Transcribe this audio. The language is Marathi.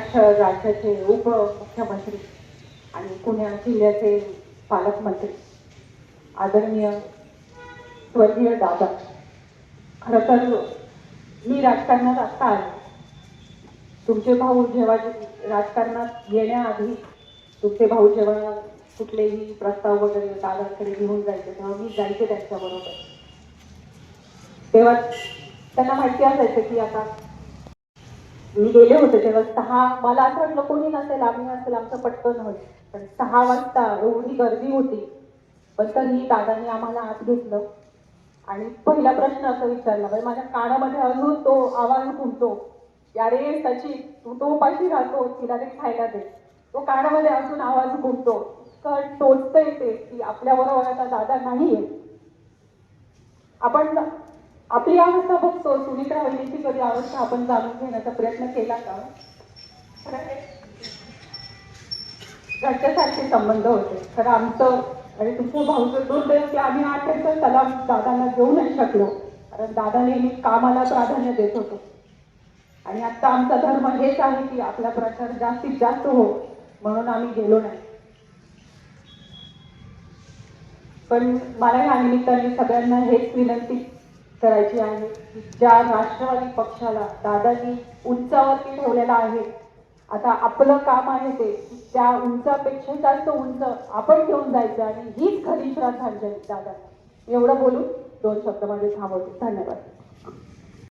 महाराष्ट्र राज्याचे उपमुख्यमंत्री आणि पुणे जिल्ह्याचे पालकमंत्री आदरणीय स्वर्गीय दादा, खरं तर मी राजकारणात आत्ता आले. तुमचे भाऊ जेव्हा राजकारणात येण्याआधी तुमचे भाऊ जेव्हा कुठलेही प्रस्ताव वगैरे दादांकडे घेऊन जायचे तेव्हा मी जायचे त्यांच्याबरोबर. तेव्हा त्यांना माहिती असायचं की आता मी गेले होते तेव्हा मला असं वाटलं कोणी नसेल, आम्ही नसेल, आमचं पटकन होईल. पण 6 वाजता एवढी गर्दी होती, पण तरी दादांनी आम्हाला आत घेतलं आणि पहिला प्रश्न असा विचारला, म्हणजे माझ्या कानामध्ये अजून तो आवाज घुमतो, अरे सचिन तू तो उपाशी राहतो, तिला ते खायला दे. तो कानामध्ये अजून आवाज घुमतो, इतकं टोचतंय ते की आपल्याबरोबर आता दादा नाहीये. आपण आपली अवस्था बघतो, सुनीता वहिनीची कधी अवस्था आपण जाणून घेण्याचा प्रयत्न केला का? घरच्यासारखे संबंध होते. खरं आमचं आणि तुमच्या भाऊचं दुर्दैव की आम्ही 8 एकर त्याला दादांना देऊ नाही शकलो, कारण दादा नेहमी कामाला प्राधान्य देत होतो. आणि आता आमचा धर्म हेच आहे की आपला प्रचार जास्तीत जास्त हो, म्हणून आम्ही गेलो नाही. पण मला या निमित्ताने सगळ्यांना हेच विनंती करायची आहे की ज्या राष्ट्रवादी पक्षाला दादांनी उंचावरती ठेवलेला आहे, आता आपलं काम आहे ते त्या उंचापेक्षा जास्त उंच आपण घेऊन जायचं आणि हीच खरी श्रद्धांजली दादा. एवढं बोलून 2 शब्द मध्ये थांबवते. धन्यवाद.